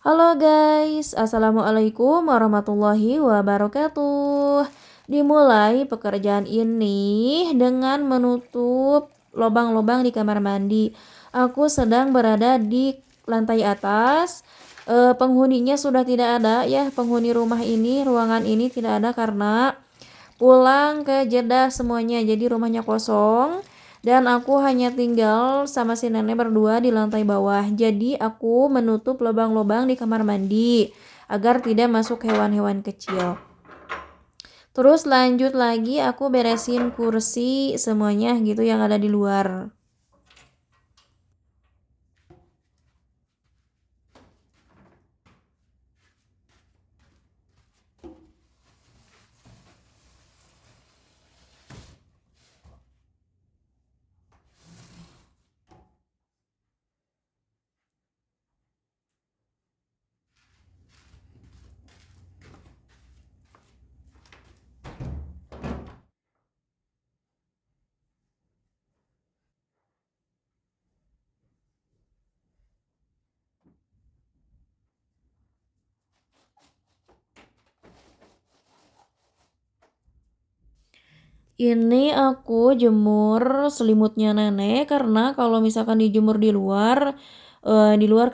Halo guys, Assalamualaikum warahmatullahi wabarakatuh. Dimulai pekerjaan ini dengan menutup lubang-lubang di kamar mandi. Aku sedang berada di lantai atas. Penghuninya sudah tidak ada ya, penghuni rumah ini, ruangan ini tidak ada karena pulang ke Jeddah semuanya. Jadi rumahnya kosong. Dan aku hanya tinggal sama si nenek berdua di lantai bawah. Jadi aku menutup lubang-lubang di kamar mandi agar tidak masuk hewan-hewan kecil. Terus lanjut lagi aku beresin kursi semuanya gitu yang ada di luar. Ini aku jemur selimutnya nenek karena kalau misalkan dijemur di luar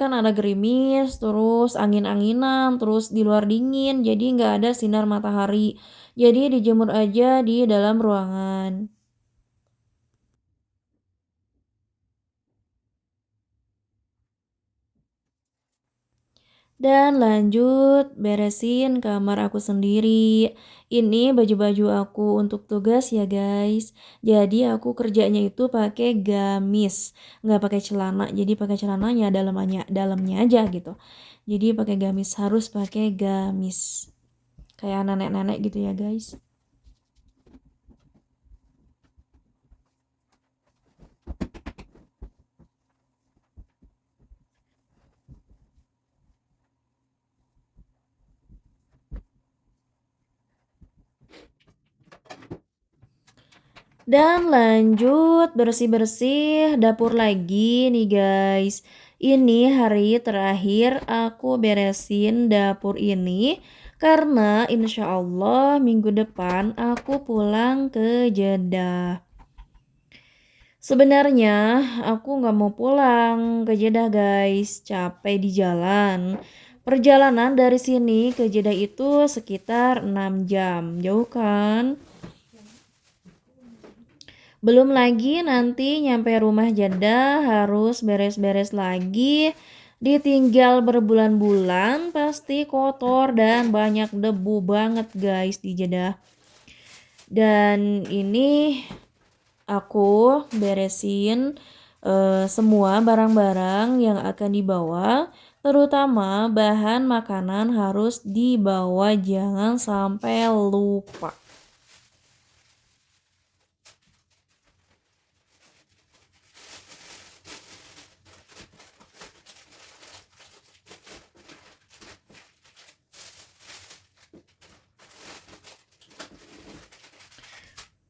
kan ada gerimis, terus angin-anginan, terus di luar dingin, jadi nggak ada sinar matahari. Jadi dijemur aja di dalam ruangan. Dan lanjut beresin kamar aku sendiri. Ini baju-baju aku untuk tugas ya guys. Jadi aku kerjanya itu pakai gamis, nggak pakai celana. Jadi pakai celananya dalamnya aja gitu. Jadi pakai gamis, harus pakai gamis. Kayak nenek-nenek gitu ya guys. Dan lanjut bersih-bersih dapur lagi nih guys. Ini hari terakhir aku beresin dapur ini karena insya Allah minggu depan aku pulang ke Jeddah. Sebenarnya aku nggak mau pulang ke Jeddah guys, capek di jalan. Perjalanan dari sini ke Jeddah itu sekitar 6 jam, jauh kan? Belum lagi nanti nyampe rumah Jeddah harus beres-beres lagi. Ditinggal berbulan-bulan pasti kotor dan banyak debu banget guys di Jeddah. Dan ini aku beresin semua barang-barang yang akan dibawa. Terutama bahan makanan harus dibawa, jangan sampai lupa.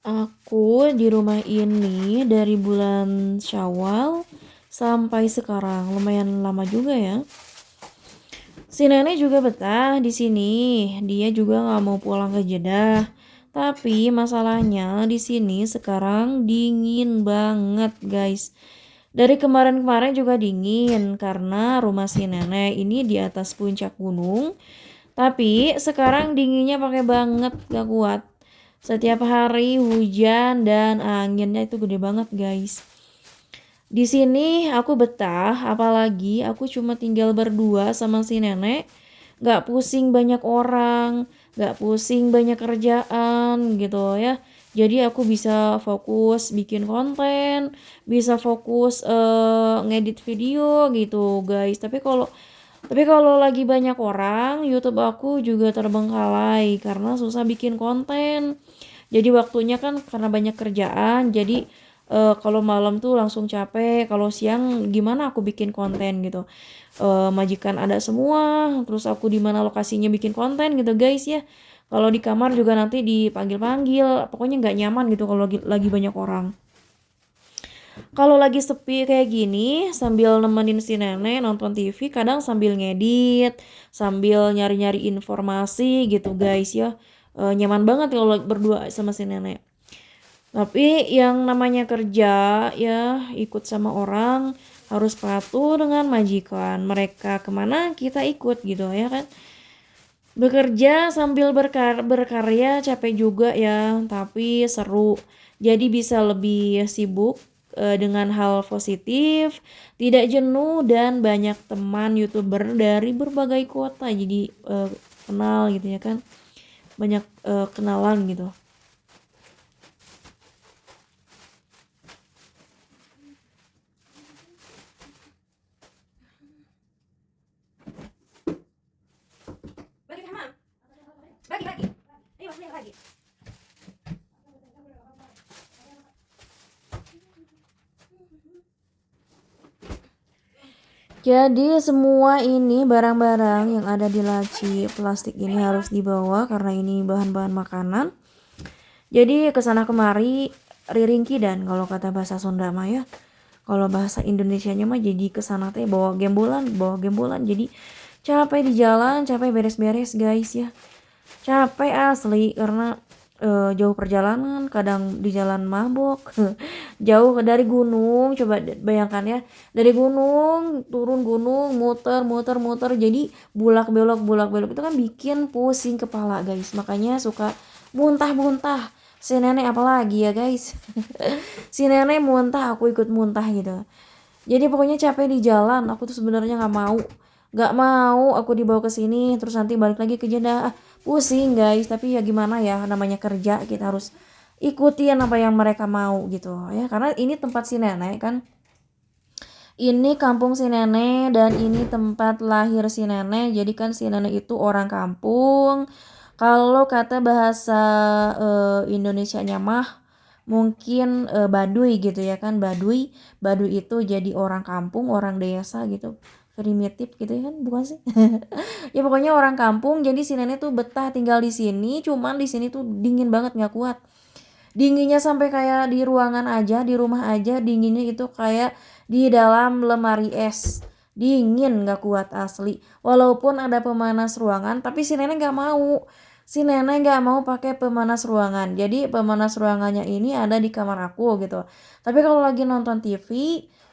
Aku di rumah ini dari bulan Syawal sampai sekarang, lumayan lama juga ya. Si nenek juga betah di sini. Dia juga nggak mau pulang ke Jeddah. Tapi masalahnya di sini sekarang dingin banget, guys. Dari kemarin-kemarin juga dingin karena rumah si nenek ini di atas puncak gunung. Tapi sekarang dinginnya pakai banget, gak kuat. Setiap hari hujan dan anginnya itu gede banget, guys. Di sini aku betah, apalagi aku cuma tinggal berdua sama si nenek. Gak pusing banyak orang, gak pusing banyak kerjaan gitu ya. Jadi aku bisa fokus bikin konten, bisa fokus ngedit video gitu guys. Tapi kalau lagi banyak orang, YouTube aku juga terbengkalai karena susah bikin konten. Jadi waktunya kan karena banyak kerjaan, jadi kalau malam tuh langsung capek, kalau siang gimana aku bikin konten gitu. Majikan ada semua, terus aku di mana lokasinya bikin konten gitu guys ya. Kalau di kamar juga nanti dipanggil-panggil, pokoknya nggak nyaman gitu kalau lagi banyak orang. Kalau lagi sepi kayak gini, sambil nemenin si nenek nonton TV, kadang sambil ngedit, sambil nyari-nyari informasi gitu guys ya. Nyaman banget kalau berdua sama si nenek. Tapi yang namanya kerja ya ikut sama orang harus patuh dengan majikan. Mereka kemana kita ikut gitu ya kan. Bekerja sambil berkarya capek juga ya, tapi seru. Jadi bisa lebih sibuk dengan hal positif, tidak jenuh dan banyak teman YouTuber dari berbagai kota. Jadi kenal gitu ya kan. Banyak kenalan gitu. Bagi teman. Bagi. Ayo lagi. Jadi semua ini barang-barang yang ada di laci plastik ini harus dibawa karena ini bahan-bahan makanan. Jadi kesana kemari riringki dan kalau kata bahasa Sunda mah ya. Kalau bahasa Indonesianya mah jadi kesana teh bawa gembolan. Jadi capek di jalan, capek beres-beres guys ya. Capek asli karena jauh perjalanan, kadang di jalan mabok. Jauh dari gunung, coba bayangkan ya. Dari gunung, turun gunung, muter. Jadi bulak-belok itu kan bikin pusing kepala, guys. Makanya suka muntah-muntah. Si nenek apalagi ya, guys. Si nenek muntah, aku ikut muntah gitu. Jadi pokoknya capek di jalan, aku tuh sebenarnya nggak mau aku dibawa ke sini terus nanti balik lagi ke Jeddah. Pusing guys, tapi ya gimana ya, namanya kerja kita harus ikutin apa yang mereka mau gitu ya, karena ini tempat si nenek kan, ini kampung si nenek dan ini tempat lahir si nenek. Jadi kan si nenek itu orang kampung. Kalau kata bahasa Indonesianya mah mungkin Baduy gitu ya kan. Baduy itu jadi orang kampung, orang desa gitu, primitif gitu ya kan, bukan sih? Ya pokoknya orang kampung. Jadi si nenek tuh betah tinggal di sini, cuman di sini tuh dingin banget, nggak kuat dinginnya, sampai kayak di ruangan aja, di rumah aja dinginnya itu kayak di dalam lemari es. Dingin nggak kuat asli. Walaupun ada pemanas ruangan, tapi si nenek nggak mau. Si nenek nggak mau pakai pemanas ruangan. Jadi pemanas ruangannya ini ada di kamar aku gitu. Tapi kalau lagi nonton TV,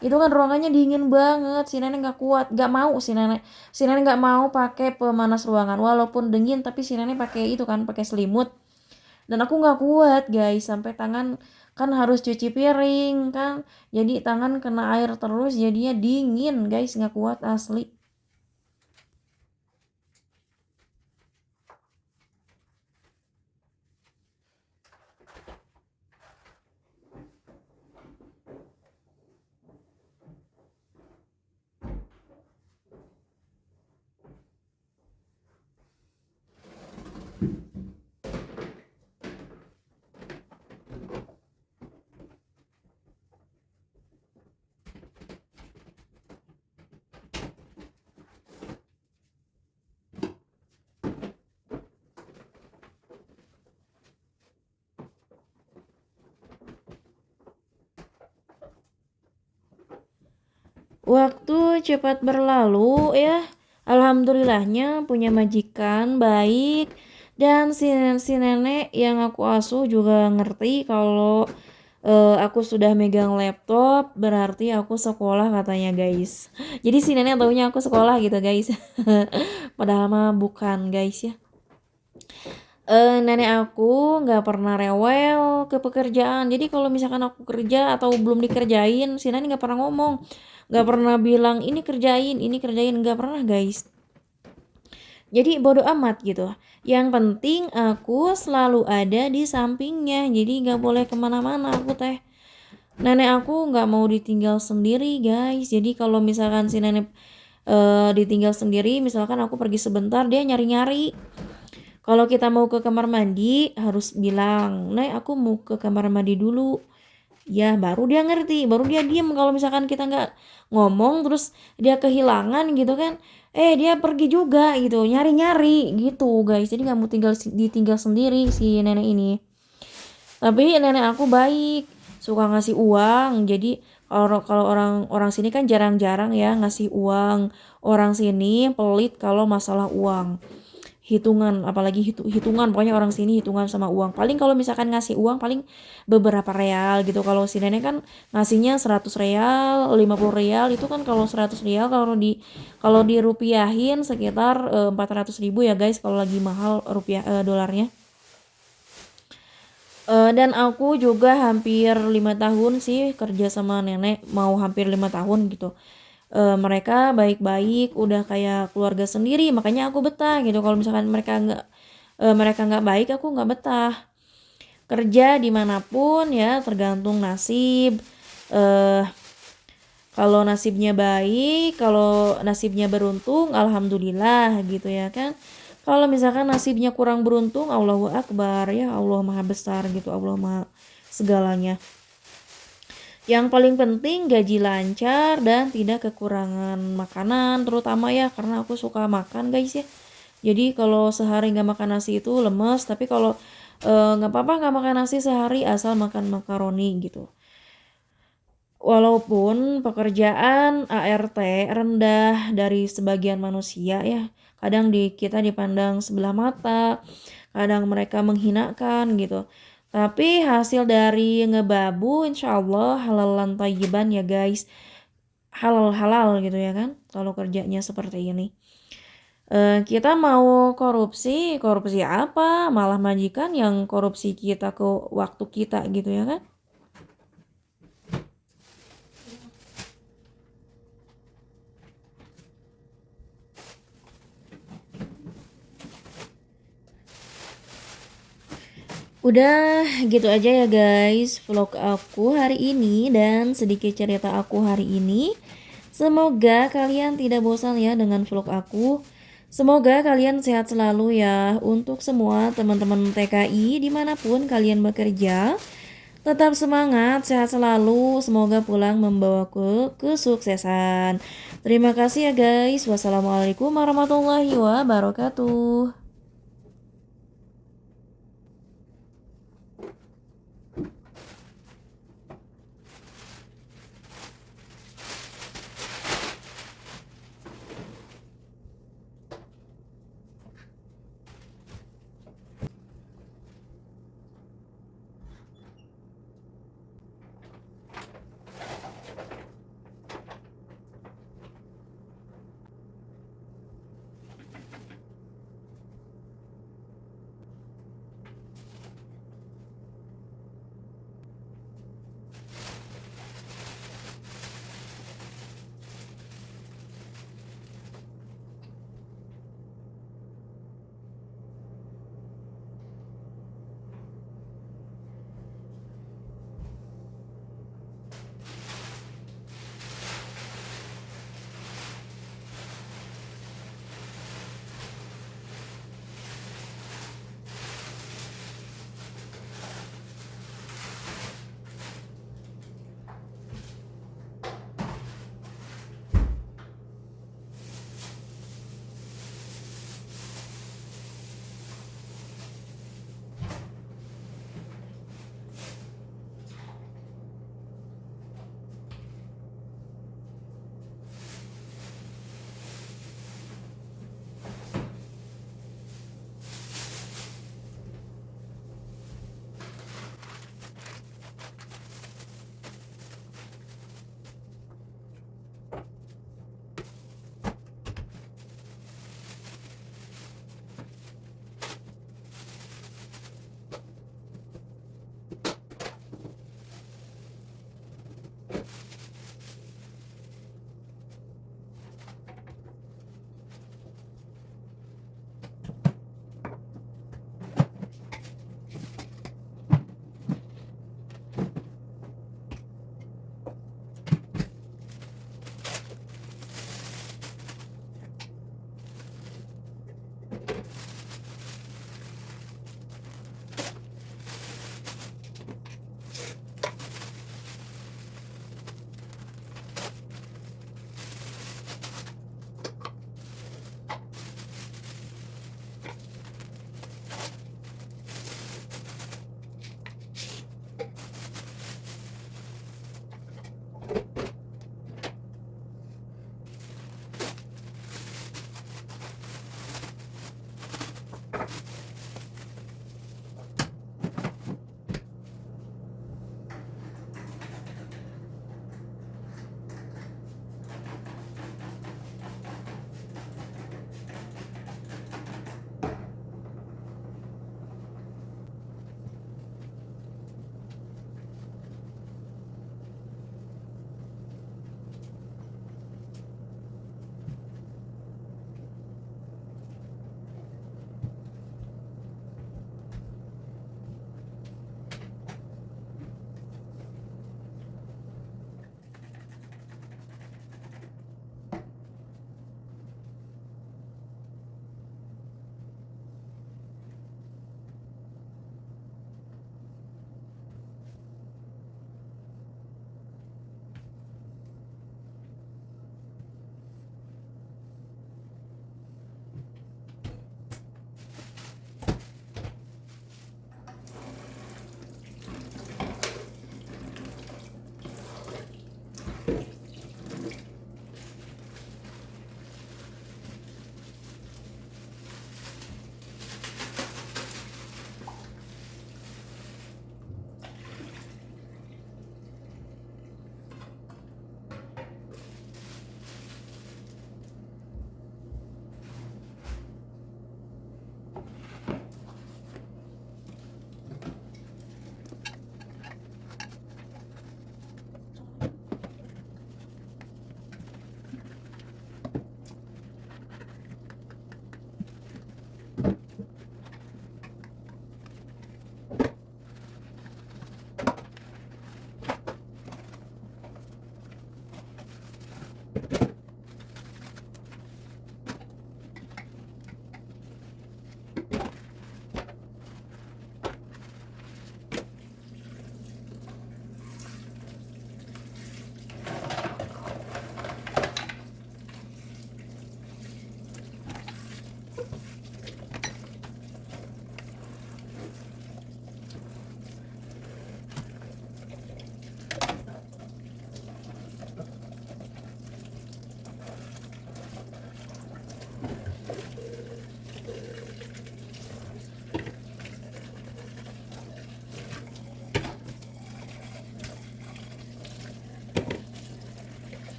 itu kan ruangannya dingin banget. Si nenek nggak kuat, nggak mau si nenek. Si nenek nggak mau pakai pemanas ruangan. Walaupun dingin, tapi si nenek pakai itu kan, pakai selimut. Dan aku nggak kuat guys, sampai tangan kan harus cuci piring kan, jadi tangan kena air terus, jadinya dingin guys, nggak kuat asli. Waktu cepat berlalu ya. Alhamdulillahnya punya majikan baik, dan si nenek yang aku asuh juga ngerti kalau aku sudah megang laptop berarti aku sekolah katanya guys. Jadi si nenek taunya aku sekolah gitu guys. Padahal mah bukan guys ya. Nenek aku nggak pernah rewel ke pekerjaan. Jadi kalau misalkan aku kerja atau belum dikerjain, si nenek nggak pernah ngomong, nggak pernah bilang ini kerjain, nggak pernah guys. Jadi bodo amat gitu. Yang penting aku selalu ada di sampingnya. Jadi nggak boleh kemana-mana aku teh. Nenek aku nggak mau ditinggal sendiri guys. Jadi kalau misalkan si nenek ditinggal sendiri, misalkan aku pergi sebentar, dia nyari-nyari. Kalau kita mau ke kamar mandi harus bilang, "Nek, aku mau ke kamar mandi dulu." Ya, baru dia ngerti, baru dia diem. Kalau misalkan kita nggak ngomong terus dia kehilangan gitu kan, dia pergi juga gitu, nyari-nyari gitu guys. Jadi nggak mau ditinggal sendiri si nenek ini. Tapi nenek aku baik, suka ngasih uang. Jadi Kalau orang sini kan jarang-jarang ya ngasih uang. Orang sini pelit kalau masalah uang. Hitungan, apalagi hitungan, pokoknya orang sini hitungan sama uang. Paling kalau misalkan ngasih uang paling beberapa real gitu. Kalau si nenek kan ngasihnya 100 real, 50 real, itu kan kalau 100 real kalau dirupiahin sekitar 400 ribu ya guys, kalau lagi mahal rupiah dolarnya. Dan aku juga hampir 5 tahun sih kerja sama nenek, mau hampir 5 tahun gitu. Mereka baik-baik, udah kayak keluarga sendiri, makanya aku betah gitu. Kalau misalkan mereka nggak baik, aku nggak betah. Kerja dimanapun ya tergantung nasib. Eh, Kalau nasibnya baik, kalau nasibnya beruntung, alhamdulillah gitu ya kan. Kalau misalkan nasibnya kurang beruntung, Allahu Akbar ya, Allah Maha Besar gitu, Allah Maha segalanya. Yang paling penting gaji lancar dan tidak kekurangan makanan, terutama ya karena aku suka makan guys ya. Jadi kalau sehari nggak makan nasi itu lemes, tapi kalau nggak apa-apa nggak makan nasi sehari asal makan makaroni gitu. Walaupun pekerjaan ART rendah dari sebagian manusia ya, kadang kita dipandang sebelah mata, kadang mereka menghinakan gitu. Tapi hasil dari ngebabu insya Allah halalan thayyiban ya guys, halal-halal gitu ya kan, kalau kerjanya seperti ini. Kita mau korupsi, korupsi apa? Malah majikan yang korupsi kita ke waktu kita gitu ya kan. Udah gitu aja ya guys vlog aku hari ini dan sedikit cerita aku hari ini. Semoga kalian tidak bosan ya dengan vlog aku. Semoga kalian sehat selalu ya. Untuk semua teman-teman TKI dimanapun kalian bekerja, tetap semangat, sehat selalu. Semoga pulang membawa kesuksesan. Terima kasih ya guys. Wassalamualaikum warahmatullahi wabarakatuh.